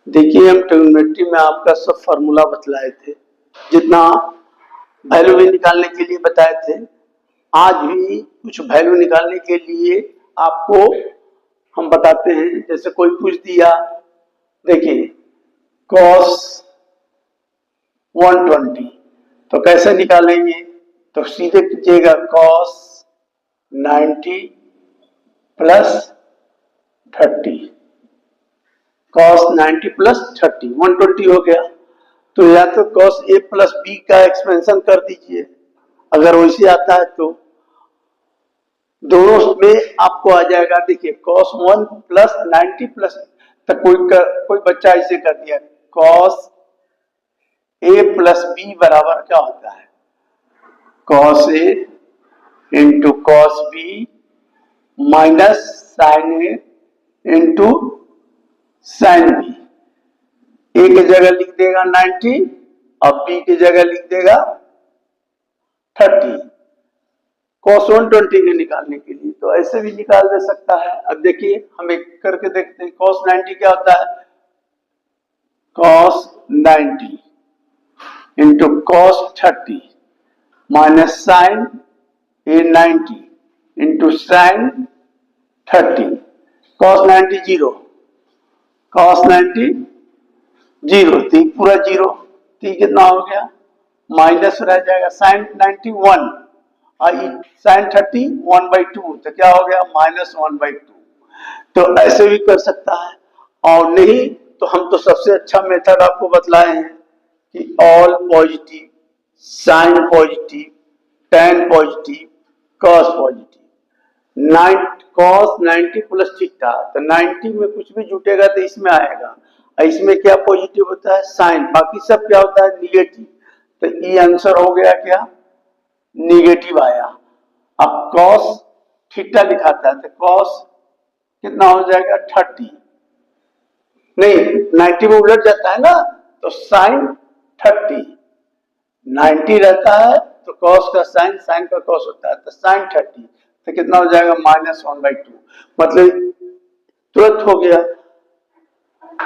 देखिए, हम ट्रिग्नोमेट्री में आपका सब फार्मूला बतलाए थे, जितना वैल्यू भी निकालने के लिए बताए थे। आज भी कुछ वैल्यू निकालने के लिए आपको हम बताते हैं। जैसे कोई पूछ दिया, देखिए cos 120 तो कैसे निकालेंगे? तो सीधे कीजिएगा cos 90 प्लस 30, cos 90 प्लस 30 120 हो गया। तो या तो cos a प्लस b का एक्सपेंशन कर दीजिए, अगर वैसे आता है तो दोनों में आपको आ जाएगा। देखिए cos 1 प्लस 90 प्लस, तो कोई बच्चा ऐसे कर दिया, cos a प्लस b बराबर क्या होता है? cos a into cos b minus sine a into sine b। a की जगह लिख देगा 90 और b की जगह लिख देगा 30 cos 120 के निकालने के लिए। तो ऐसे भी निकाल दे सकता है। अब देखिए हम एक करके देखते हैं। cos 90 क्या होता है? cos 90 into cos 30 minus sine A 90 into sine 30। cos 90 zero, cos 90 zero, तो पूरा जीरो, तो कितना हो गया? माइनस रह जाएगा साइन 91 और साइन 30 1/2, तो क्या हो गया? माइनस 1/2। तो ऐसे भी कर सकता है, और नहीं तो हम तो सबसे अच्छा मेथड आपको बतलाए हैं कि all positive, sine positive, tan positive, cos positive. cos 90 plus theta, तो 90 में कुछ भी जुटेगा तो इसमें आएगा। इसमें क्या पॉजिटिव होता है? साइन, बाकी सब क्या होता है? निगेटिव। तो ये आंसर हो गया क्या? निगेटिव आया। अब cos थीटा दिखाता है, तो cos कितना हो जाएगा? 30, नहीं 90 में उलट जाता है ना, तो साइन 30, 90 रहता है तो cos का साइन, साइन का cos होता है, तो साइन 30, तो कितना हो जाएगा? माइनस 1/2। मतलब तुरंत हो गया।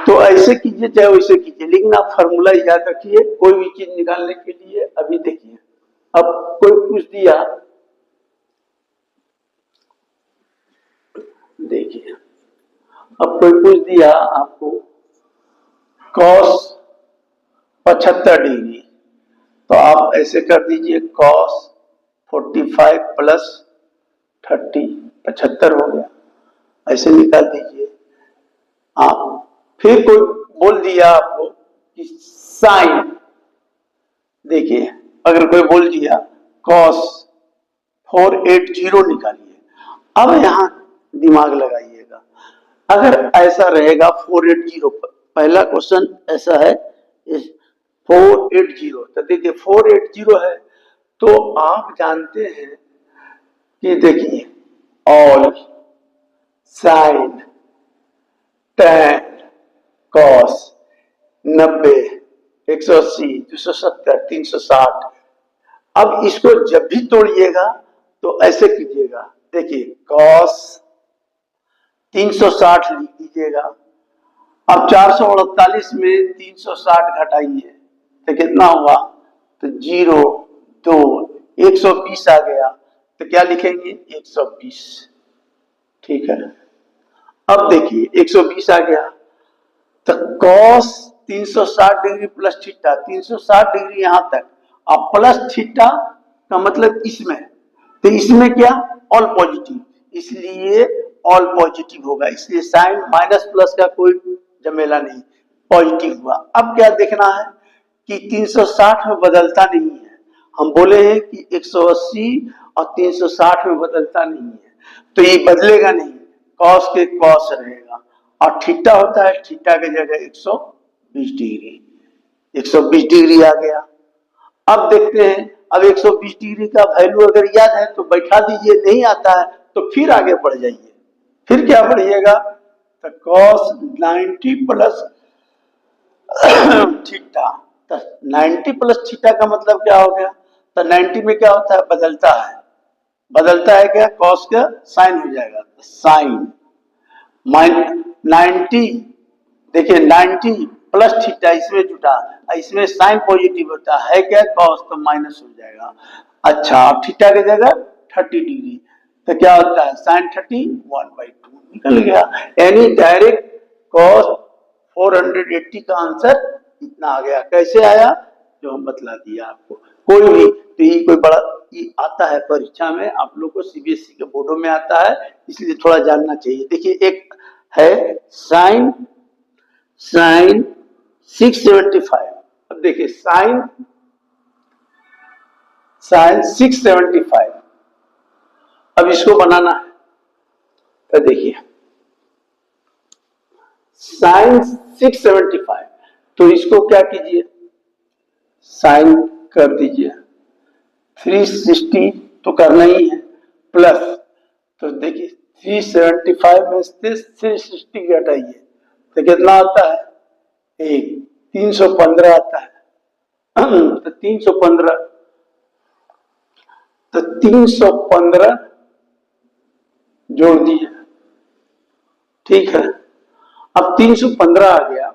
तो ऐसे कीजिए चाहे वैसे कीजिए, लेकिन आप फार्मूला याद रखिए कोई भी चीज निकालने के लिए। अभी देखिए, अब कोई पूछ दिया, देखिए अब कोई पूछ दिया आपको cos 75 डिग्री, तो आप ऐसे कर दीजिए cos 45 प्लस 30, 75 हो गया, ऐसे निकाल दीजिए आप। फिर कोई बोल दिया आपको कि साइन, देखिए अगर कोई बोल दिया cos 480 निकालिए, अब यहां दिमाग लगाइएगा। अगर ऐसा रहेगा 480, पहला क्वेश्चन ऐसा है 480, तो देखिए 480 है, तो आप जानते हैं कि देखिए ऑल साइन tan cos 90 180 270 360। अब इसको जब भी तोड़िएगा तो ऐसे कीजिएगा, देखिए cos 360 लिख दीजिएगा। अब 448 में 360 घटाइए तो कितना हुआ? तो 0 2 120 आ गया, तो क्या लिखेंगे? 120। ठीक है, अब देखिए 120 आ गया, तो cos 360 degree plus theta, 360 degree यहां तक, अब प्लस थीटा का मतलब इसमें, तो इसमें क्या? ऑल पॉजिटिव, इसलिए ऑल पॉजिटिव होगा, इसलिए साइन माइनस प्लस का कोई झमेला नहीं, पॉजिटिव हुआ। अब क्या देखना है कि 360 में बदलता नहीं है। हम बोले हैं कि 180 और 360 में बदलता नहीं है, तो ये बदलेगा नहीं, cos के cos रहेगा, और थीटा होता है थीटा की जगह 120 डिग्री, 120 डिग्री आ गया। अब देखते हैं, अब 120 डिग्री का वैल्यू अगर याद है तो बैठा दीजिए, नहीं आता है तो फिर आगे बढ़ जाइए। फिर क्या बढ़िएगा? तो cos 90 प्लस थीटा, तो 90 प्लस थीटा का मतलब क्या हो गया? तो 90 में क्या होता है? बदलता है, बदलता है क्या? cos का साइन हो जाएगा, तो साइन 90 देखिए 90 प्लस थीटा इसमें जुटा, इसमें साइन पॉजिटिव होता है क्या, कॉस, तो माइनस हो जाएगा। अच्छा, अब थीटा की जगह 30 डिग्री, तो क्या होता है साइन 30 1/2 निकल गया। यानी डायरेक्ट कॉस 480 का आंसर इतना आ गया। कैसे आया, जो हम बतला दिया आपको। कोई भी तो ये कोई बड़ा ये आता है परीक्षा में, आप लोग को सीबीएसई के बोर्डों में आता है, इसलिए थोड़ा जानना चाहिए। देखिए एक है साइन 675। अब देखिए साइन 675, अब इसको बनाना है, तो देखिए साइन 675, तो इसको क्या कीजिए, साइन कर दीजिए 360, तो करना ही है, प्लस, तो देखिए 375 में से 360 घटाइए तो कितना आता है, 315 आता है। तो 315 जोड़ दिए, ठीक है। अब 315 आ गया,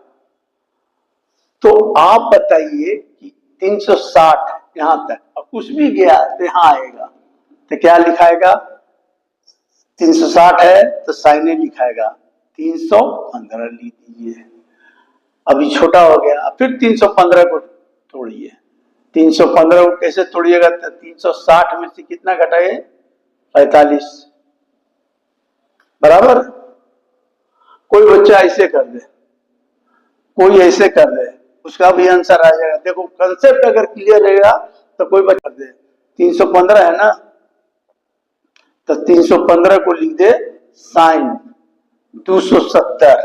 तो आप बताइए कि 360 यहां तक, अब कुछ भी गया तो यहां आएगा, तो क्या लिखाएगा, 360 है तो साइने लिखाएगा 315 लिख दीजिए। अभी छोटा हो गया, फिर 315 को तोड़िए, 315 को कैसे तोड़िएगा, तो 360 में से कितना घटाए, 45, बराबर। कोई बच्चा ऐसे कर दे, कोई ऐसे कर दे, उसका भी आंसर आ जाएगा। देखो कंसेप्ट अगर क्लियर रहेगा तो कोई बच्चा दे, 315 है ना, तो 315 को लिख दे साइन 270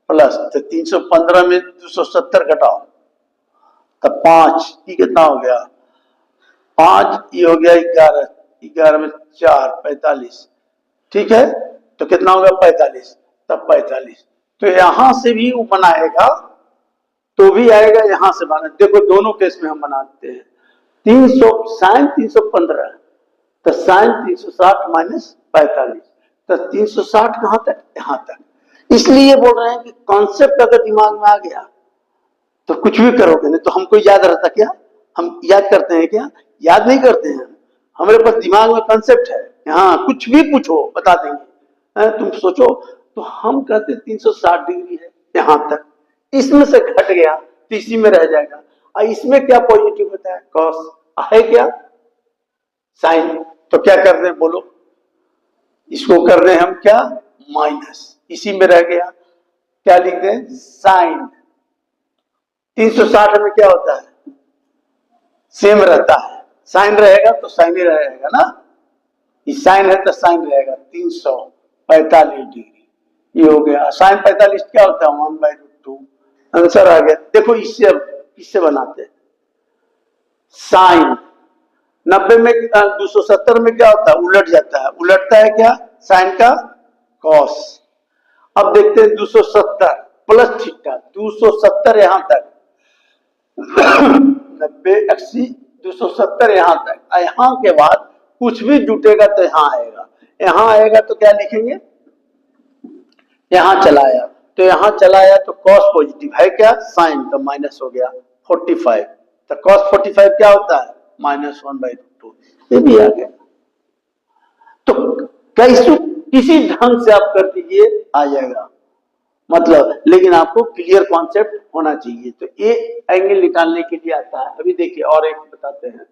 प्लस, तो 315 में 270 घटाओ तो 5, ये कितना हो गया, 5, ये हो गया 11, 11 में 4 45, ठीक है, तो कितना होगा 45, तब 45, तो यहां से भी वो बनाएगा तो भी आएगा, यहां से बना, देखो दोनों केस में हम बनाते हैं। 300 साइन 315, तो साइन 360 माइनस 45, तो 360 कहां तक, यहां तक। इसलिए बोल रहे हैं कि कॉन्सेप्ट अगर दिमाग में आ गया तो कुछ भी करोगे, नहीं तो हमको याद रहता क्या, हम याद करते हैं क्या, याद नहीं करते हैं। हमारे पास दिमाग में कॉन्सेप्ट है, हाँ कुछ भी पूछो बता देंगे। तुम सोचो, तो हम कहते 360 डिग्री है यहां तक, इसमें से घट गया तो इसी में रह जाएगा, और इसमें क्या पॉजिटिव होता है, कॉस है क्या, साइन, तो क्या कर रहे हैं बोलो, इसको कर रहे हैं हम क्या, माइनस, इसी में रह गया, क्या लिख दें, साइन 360 में क्या होता है, सेम रहता है, साइन रहेगा तो साइन ही रहेगा ना, ये साइन है तो साइन रहेगा, 345 डिग्री, ये हो गया। साइन 45 क्या होता है, 1/2, आंसर आ गया। देखो इससे बनाते, साइन 90 में 270 में क्या होता है, उलट जाता है, उलटता है क्या, साइन का कॉस। अब देखते हैं 270 प्लस थीटा, 270 यहां तक 90 80 270 यहां तक, यहां के बाद कुछ भी जुटेगा तो यहां आएगा, यहां आएगा तो क्या लिखेंगे, यहां चलाया, तो यहां चलाया तो कॉस पॉजिटिव है क्या, साइन का माइनस हो गया 45, तो कॉस 45 क्या होता है, -1/2, ये भी आ गया। तो कैसे किसी ढंग से आप कर दीजिए आ जाएगा, मतलब, लेकिन आपको क्लियर कॉन्सेप्ट होना चाहिए। तो ये एंगल निकालने के लिए आता है। अभी देखिए और एक बताते हैं,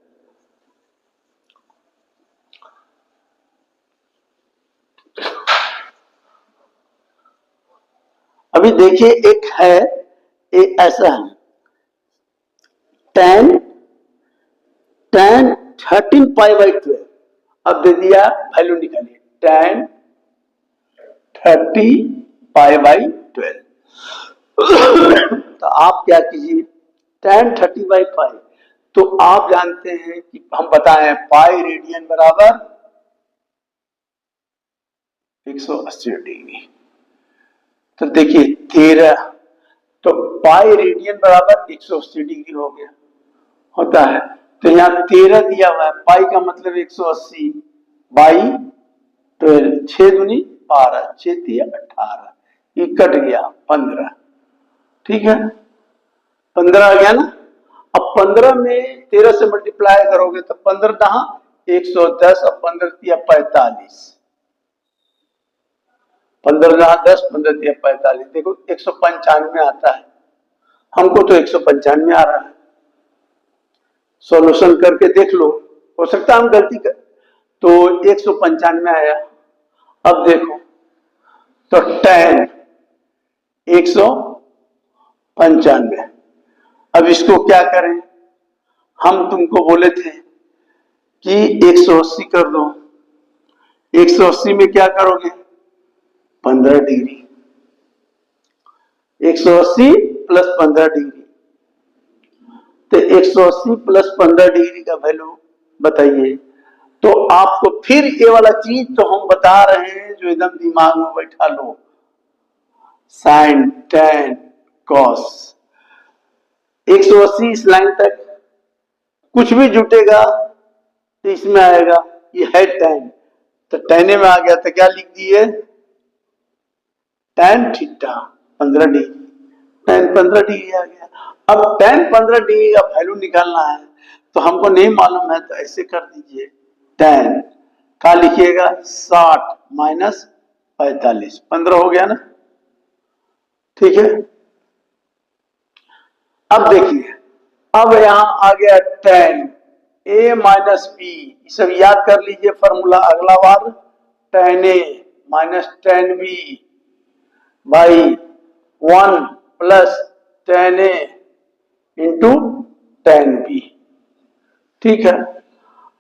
अभी देखिए एक है, एक ऐसा है, tan 13 π/12, अब दे दिया वैल्यू निकालिए, tan 30 π/12, तो आप क्या कीजिए, tan 30/5, तो आप जानते हैं कि हम बताएं पाई रेडियन बराबर 180 डिग्री, तो देखिए 13, तो पाई रेडियन बराबर 180 डिग्री हो गया, होता है, तो यहाँ 13 दिया हुआ है, पाई का मतलब 180 बाई 12, 6 दूनी 12, 6 18, ये कट गया 15, ठीक है, 15 आ गया ना। अब 15 में 13 से मल्टीप्लाई करोगे तो 15 कहाँ 110, अब 15 दिया 45, 15 कहाँ 10, 15 दिया 45, देखो 195 आता है, हमको तो 195 आ रहा है। सॉल्यूशन करके देख लो, हो सकता है हम गलती कर, तो 195 आया। अब देखो तो tan 195, अब इसको क्या करें, हम तुमको बोले थे कि 180 कर दो, 180 में क्या करोगे 15 डिग्री, 180 प्लस 15 डिग्री, तो 180 प्लस 15 डिग्री का वैल्यू बताइए। तो आपको फिर ये वाला चीज तो हम बता रहे हैं जो एकदम दिमाग में बैठा लो, साइन tan cos 180 इस लाइन तक कुछ भी जुटेगा तो इसमें आएगा, ये है tan, तो tan में आ गया तो क्या लिख दिए tan theta 15 degree, tan 15 degree आ गया। अब tan 15 डिग्री का वैल्यू निकालना है तो हमको नहीं मालूम है, तो ऐसे कर दीजिए, tan का लिखिएगा 60 माइनस 45, 15 हो गया ना, ठीक है। अब देखिए, अब यहां आ गया tan a माइनस बी, सब याद कर लीजिए फॉर्मूला अगला बार, tan a minus tan b by 1 plus tan a into tan b, ठीक है।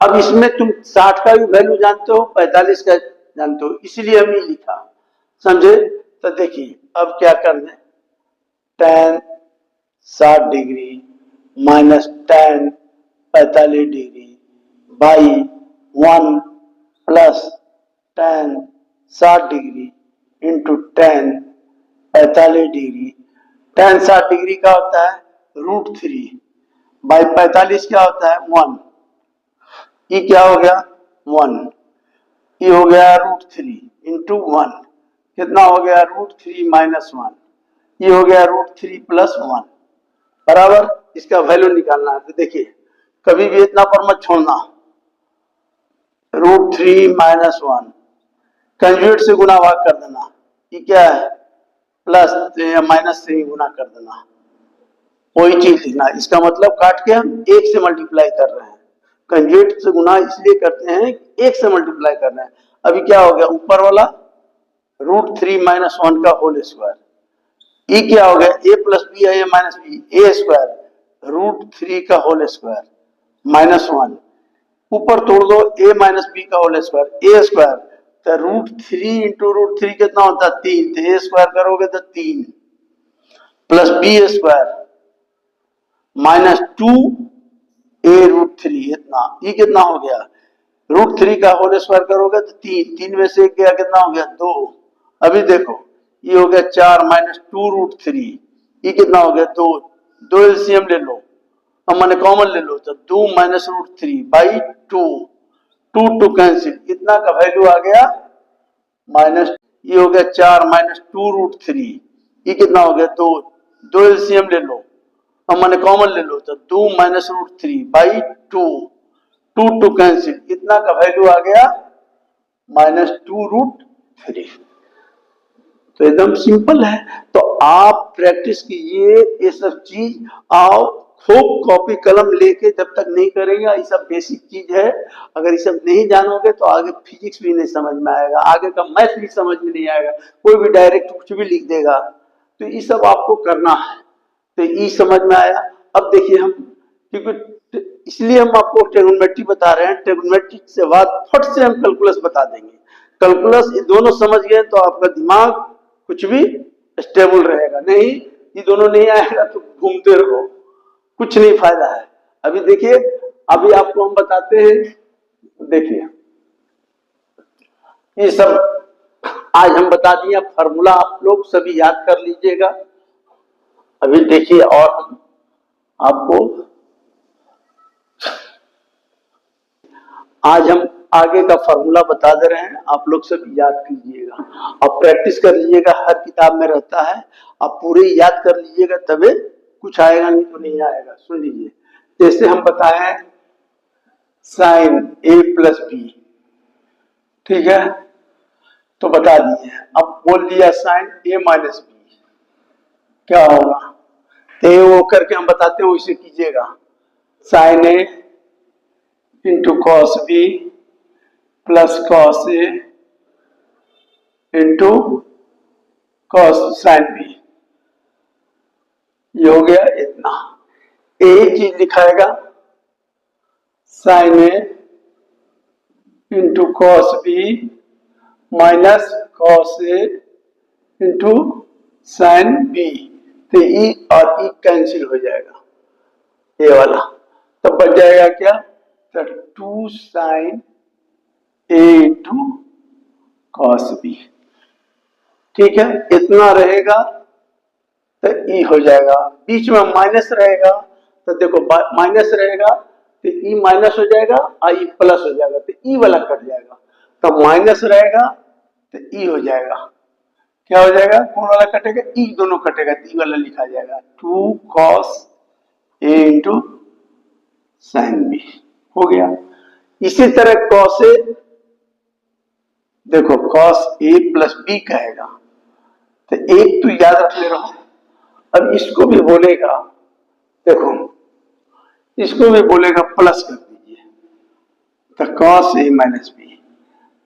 अब इसमें तुम 60 का भी वैल्यू जानते हो, 45 का जानते हो, इसलिए हमने लिखा, समझे। तो देखिए अब क्या करना है, tan 60 degree minus tan 45 degree by 1 plus tan 60 degree into tan 45 degree, tan 60 degree का होता है √3 बाई 45 क्या होता है 1, ये क्या हो गया 1, ये हो गया √3 इंटू 1, कितना हो गया √3 माइनस 1, ये हो गया √3 प्लस 1 बराबर, इसका वैल्यू निकालना है। तो देखिए कभी भी इतना पर मत छोड़ना, √3 माइनस 1 कंजुगेट से गुना भाग कर देना, ये क्या है प्लस माइनस से गुना कर देना, वही चीज लिखना, इसका मतलब काट के हम 1 से मल्टीप्लाई कर रहे हैं, कंजुगेट से गुना इसलिए करते हैं 1 से मल्टीप्लाई कर रहे हैं। अभी क्या हो गया ऊपर वाला √3 माइनस 1 का होल स्क्वायर, ये क्या हो गया a प्लस बी है माइनस बी, ए स्क्वायर √3 का होल स्क्वायर माइनस 1, ऊपर तोड़ दो a माइनस बी का होल स्क्वायर, ए स्क्वायर, तो √3 इंटू √3 कितना होता है 3, तो a स्क्वायर करोगे तो 3 plus B square minus 2 a√3, इतना, ये कितना हो गया √3 का होल स्क्वायर करोगे तो 3, 3 में से 1 गया कितना हो गया 2, अभी देखो ये हो गया 4 माइनस 2√3, ये कितना हो गया 2, 2 एलसीएम ले लो, अब मैंने कॉमन ले लो तो 2 माइनस √3 बाई 2, 2 कैंसिल, इतना का वैल्यू आ गया माइनस, ये हो गया 4 माइनस 2√3, ये कितना हो गया 2, 2 एलसीएम ले लो, अब मैंने कॉमन ले लो तो 2 माइनस √3 बाई 2, 2 कैंसिल, इतना का वैल्यू आ गया माइनस 2√3। तो एकदम सिंपल है, तो आप प्रैक्टिस कीजिए ये सब चीज, आओ खूब कॉपी कलम लेके, जब तक नहीं करेंगे, ये सब बेसिक चीज है, अगर ये सब नहीं जानोगे तो आगे फिजिक्स भी नहीं समझ में आएगा, आगे का मैथ भी समझ में नहीं आएगा, कोई भी डायरेक्ट कुछ भी लिख देगा, तो ये सब आपको करना है। तो ये समझ में आया। अब देखिए हम, क्योंकि इसलिए हम आपको ट्रिग्नोमेट्री बता रहे हैं, ट्रिग्नोमेट्री से बाद फट से हम कैलकुलस बता देंगे, कैलकुलस ये दोनों समझ गए तो आपका दिमाग कुछ भी स्टेबल रहेगा, नहीं ये दोनों नहीं आएगा तो घूमते रहो, कुछ नहीं फायदा है। अभी देखिए, अभी आपको हम बताते हैं, देखिए ये सब आज हम बता दिए, फार्मूला आप लोग सभी याद कर लीजिएगा। अभी देखिए और हम आपको आज हम आगे का फॉर्मूला बता दे रहे हैं, आप लोग सब याद कीजिएगा और प्रैक्टिस कर लीजिएगा, हर किताब में रहता है, आप पूरे याद कर लीजिएगा तभी कुछ आएगा, नहीं तो नहीं आएगा। सुन लीजिए, जैसे हम बताएं साइन ए प्लस बी, ठीक है, तो बता दिए। अब बोल दिया साइन ए माइनस बी, क्या होगा, तो वो करके हम बताते हैं, वैसे कीजिएगा। Sine A into cos B plus cos A into cos sine B, ये हो गया इतना। एक चीज लिखाएगा, sine A into cos B minus cos A into sine B, तो ई और ई कैंसिल हो जाएगा, ये वाला, तब बच जाएगा क्या, तो 2 sign A into cos B, ठीक है, इतना रहेगा तो ई हो जाएगा। बीच में माइनस रहेगा तो देखो माइनस रहेगा तो ई माइनस हो जाएगा और ई प्लस हो जाएगा, तो ई वाला कट जाएगा, तो माइनस रहेगा तो ई हो जाएगा, क्या हो जाएगा, कौन वाला कटेगा, ई दोनों कटेगा, तो ई वाला लिखा जाएगा 2 cos a into sine B, हो गया। इसी तरह cos a, देखो cos a प्लस बी कहेगा, तो एक तो याद रख ले रहा हूं। अब इसको भी बोलेगा, देखो इसको भी बोलेगा प्लस कर दीजिए, तो cos a माइनस बी,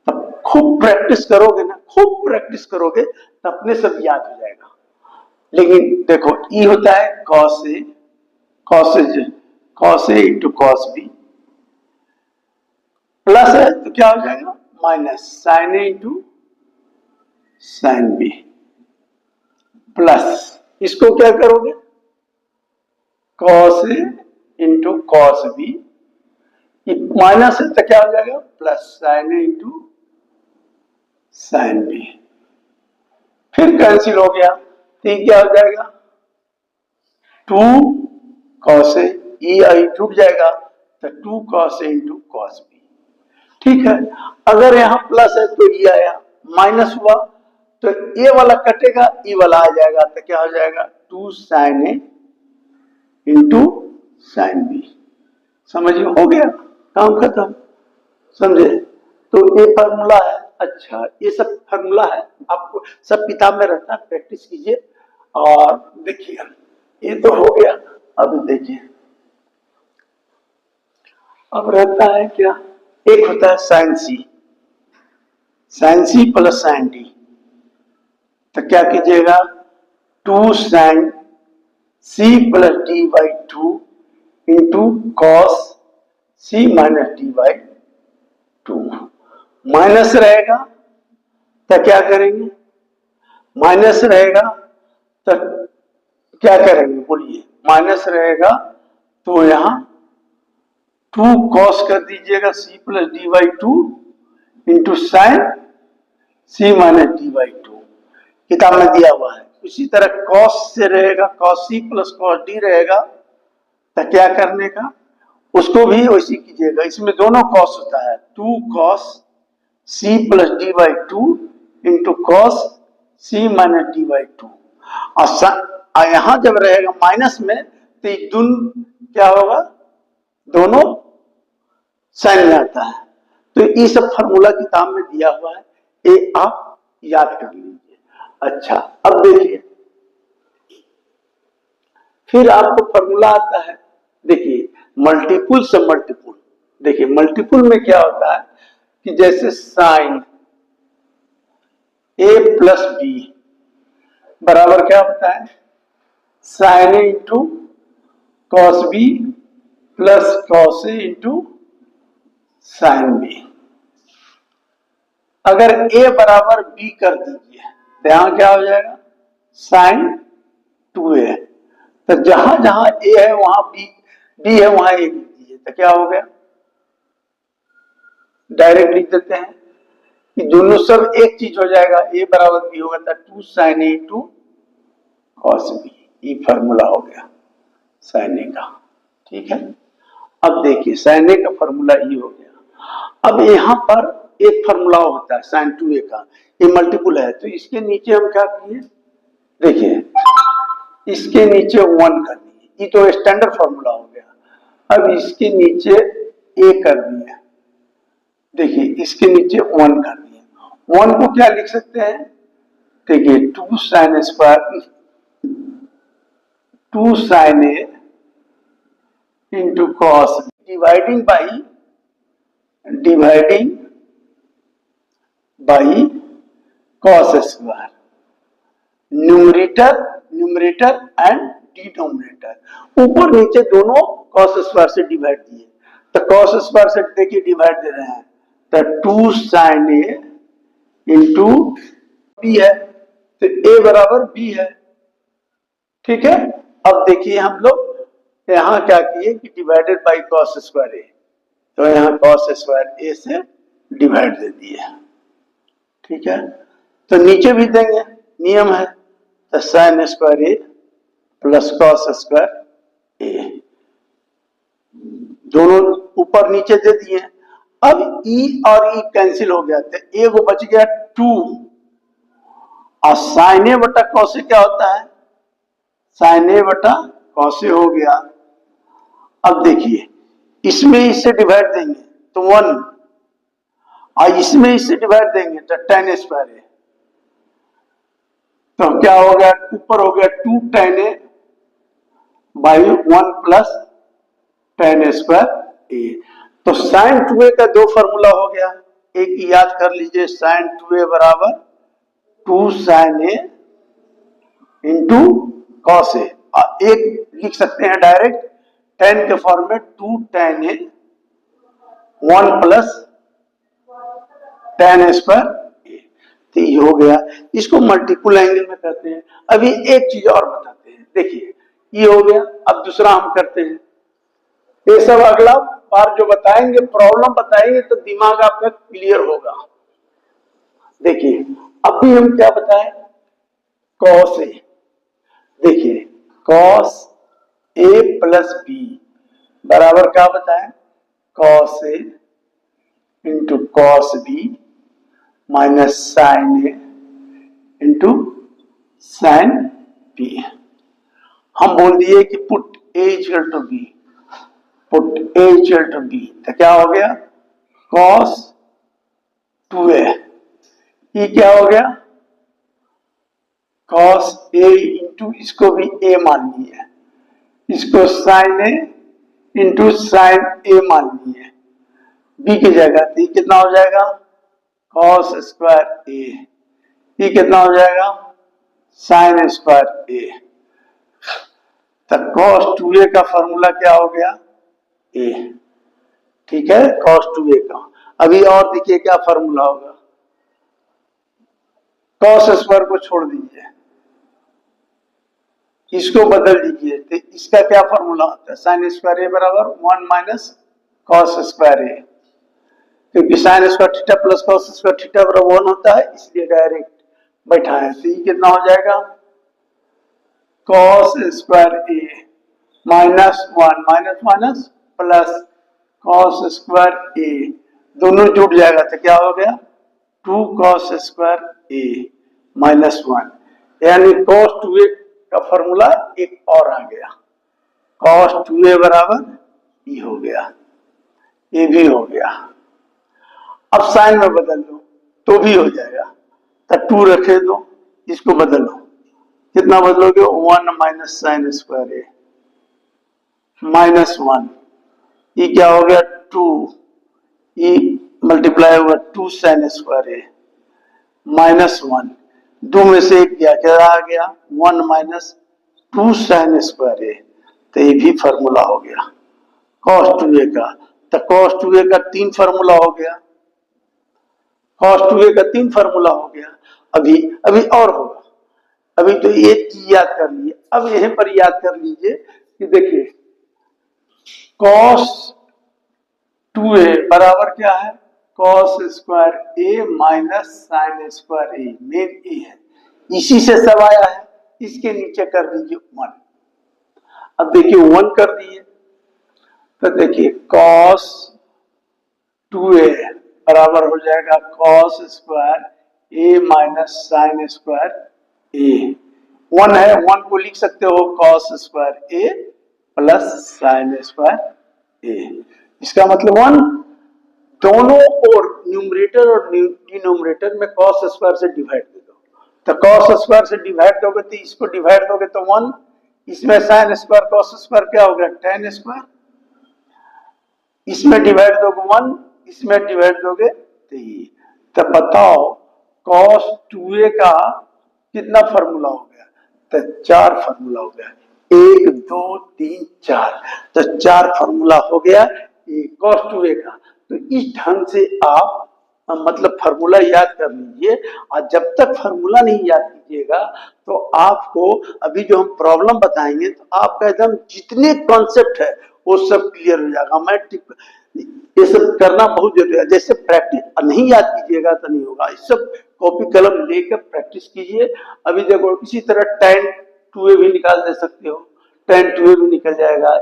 तब खूब प्रैक्टिस करोगे ना, खूब प्रैक्टिस करोगे तो अपने सब याद हो जाएगा। लेकिन देखो ई होता है cos a into cos b, plus है तो क्या हो जाएगा minus sine A into sine B, plus इसको क्या करोगे cos a into cos b, minus है तो क्या हो जाएगा plus sign A into sine B, फिर कैंसिल हो गया, तो ये क्या हो जाएगा 2 cos a, ई टूट जाएगा तो 2 cos a into cos b, ठीक है। अगर यहां प्लस है तो ये आया, माइनस हुआ तो ए वाला कटेगा, ई वाला आ जाएगा, तो क्या हो जाएगा 2 sign A into sine B, समझिए हो गया, काम खत्म, समझे। तो ये फार्मूला है। अच्छा, ये सब फार्मूला है, आपको सब किताब में रहता है, प्रैक्टिस कीजिए। और देखिए ये तो हो गया, अब देखिए अब रहता है क्या, एक होता है sine C plus sine D, तो क्या कीजिएगा 2 sine C plus D by 2 into cos C minus D by 2, minus रहेगा तो क्या करेंगे, माइनस रहेगा तो क्या करेंगे बोलिए, माइनस रहेगा तो यहां 2 कॉस कर दीजिएगा C plus D by 2 into sine C minus D by 2, किताब में दिया हुआ है। उसी तरह कॉस से रहेगा cos C plus cos D रहेगा, तो क्या करने का, उसको भी वैसे कीजिएगा, इसमें दोनों कॉस होता है, 2 cos C plus D by 2 into cos C minus D by 2, और यहां जब रहेगा माइनस में तो क्या होगा, दोनों साइन में आता है। तो ये सब फार्मूला किताब में दिया हुआ है, ये आप याद कर लीजिए। अच्छा, अब देखिए फिर आपको फार्मूला आता है, देखिए मल्टीपुल से मल्टीपुल, देखिए मल्टीपुल में क्या होता है कि जैसे साइन ए प्लस बी बराबर क्या होता है, sine A into cos B plus cos A into sine B. अगर ए बराबर बी कर दीजिए तो यहां क्या हो जाएगा, साइन 2a, तो जहां जहां ए है वहां बी है वहां ए लिख दीजिए, तो क्या हो गया, डायरेक्ट लिख देते हैं कि दोनों सब एक चीज हो जाएगा, ए बराबर बी होगा तो 2 sign A into cos B, ये फॉर्मूला हो गया साइन ए का, ठीक है। अब देखिए साइन ए का फॉर्मूला ये हो गया। अब यहाँ पर एक फॉर्मूला होता है साइन 2a का, ये मल्टीपल है तो इसके नीचे हम क्या किए, देखिए इसके नीचे 1 कर दिए, ये तो स्टैंडर्ड फॉर्मूला हो गया। अब इसके नीचे a कर दिया, देखिए इसके नीचे 1 कर दिया। 1 को क्या लिख सकते हैं, देखिए 2 sin square 2 sin a into cos, dividing by cos square, numerator and denominator, ऊपर नीचे दोनों कॉस स्क्वायर से डिवाइड दिए, तो कॉस स्क्वायर से देखिए डिवाइड दे रहे हैं, तो 2 sin a इंटू बी है, तो a बराबर b है, ठीक है। अब देखिए हम लोग यहां क्या किए कि divided by cos square A, तो यहां कॉस स्क्वायर ए से डिवाइड दे दिए, ठीक है। तो नीचे भी देंगे, नियम है, तो sine square A plus cos square A, दोनों ऊपर नीचे दे दिए। अब ई और ई कैंसिल हो गया, तो ए को बच गया 2, और साइन ए बटा कॉस क्या होता है, साइन ए बटा कॉस हो गया। अब देखिए इसमें इससे डिवाइड देंगे तो 1, और इसमें इससे डिवाइड देंगे तो tan स्क्वायर है, तो क्या हो गया, ऊपर हो गया 2 tan a by 1 plus tan square A. तो साइन 2a का दो फॉर्मूला हो गया, एक याद कर लीजिए, साइन 2a बराबर 2 sin a into cos A, और एक लिख सकते हैं डायरेक्ट tan के फॉर्म में 2 tan a 1 plus tan square A, तो ये हो गया। इसको मल्टीपल एंगल में कहते हैं। अभी एक चीज और बताते हैं, देखिए ये हो गया। अब दूसरा हम करते हैं, ये सब अगला बार जो बताएंगे, प्रॉब्लम बताएंगे तो दिमाग आपका क्लियर होगा। देखिए अब भी हम क्या बताएं, कॉस ए, देखिए कॉस ए प्लस बी बराबर क्या बताएं, cos A into cos B minus sine A into sine B. हम बोल दिए कि put A equal to B, put A equal to B, तो क्या हो गया, कॉस 2a, ये क्या हो गया, कॉस ए इंटू, इसको भी ए मान लिया, इसको साइन ए इंटू साइन ए मान लिया, बी की जगह, तो ये कितना हो जाएगा, कॉस स्क्वायर ए, ये कितना हो जाएगा, साइन स्क्वायर ए। तो कॉस 2a का फॉर्मूला क्या हो गया, ए, ठीक है, कॉस 2a का। अभी और देखिए क्या फॉर्मूला होगा, कॉस स्क्वायर को छोड़ दीजिए, इसको बदल दीजिए, तो इसका क्या फॉर्मूला होता है, साइन स्क्वायर ए बराबर 1 माइनस कॉस स्क्वायर ए, क्योंकि sine square theta plus cos square theta बराबर 1 होता है, इसलिए डायरेक्ट बैठाए। तो ये कितना हो जाएगा, cos square A minus 1 minus minus plus cos square A, दोनों जुड़ जाएगा तो क्या हो गया, 2 कॉस स्क्वायर ए माइनस 1, यानी कॉस 2a का फॉर्मूला एक और आ गया, कॉस 2a बराबर ये हो गया, ये भी हो गया। अब साइन में बदल दो तो भी हो जाएगा, तो 2 रखे दो, इसको बदलो, कितना बदलोगे, 1 minus sine square A minus 1, ये क्या हो गया 2, ये मल्टीप्लाई होगा 2 साइन स्क्वायर ए माइनस 1, 2 में से एक गया, क्या आ गया 1 माइनस 2 साइन स्क्वायर ए, तो ये भी फॉर्मूला हो गया कॉस 2a का। तो कॉस 2a का 3 फॉर्मूला हो गया, कॉस 2a का 3 फॉर्मूला हो गया। अभी और होगा, अभी तो ये चीज याद कर लिए। अब यहीं पर याद कर लीजिए कि देखिए कॉस 2a बराबर क्या है, cos square A minus sine square A, main ए है, इसी से सब आया है, इसके नीचे कर दीजिए 1। अब देखिए 1 कर दिए, तो देखिए कॉस 2a बराबर हो जाएगा cos square a minus sine square a। 1 है, 1 को लिख सकते हो cos square a plus sine square a। इसका मतलब 1, दोनों और न्यूमरेटर और डिनोमिनेटर में cos स्क्वायर से डिवाइड दे दो। तो cos स्क्वायर से डिवाइड दोगे तो इसको डिवाइड दोगे तो 1, इसमें साइन स्क्वायर cos स्क्वायर क्या हो गया tan स्क्वायर, इसमें डिवाइड दोगे 1, इसमें डिवाइड दोगे 3। तो बताओ cos 2a का कितना फार्मूला हो गया, तो 4 फार्मूला हो गया, 1 2 3 4, तो 4 फार्मूला हो गया cos 2a का। तो इस ढंग से आप मतलब फार्मूला याद कर लीजिए, और जब तक फार्मूला नहीं याद कीजिएगा तो आपको अभी जो हम प्रॉब्लम बताएंगे तो आपका एकदम जितने कॉन्सेप्ट है वो सब क्लियर हो जाएगा। मैट्रिक ये सब करना बहुत जरूरी है। जैसे प्रैक्टिस नहीं याद कीजिएगा तो नहीं होगा, इस सब कॉपी कलम लेकर प्रैक्टिस कीजिए। अभी देखो इसी तरह tan 2a भी निकाल दे सकते हो, tan 2a भी निकल जाएगा,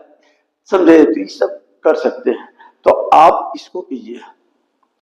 समझे, तो ये सब कर सकते हैं। तो आप इसको कीजिए।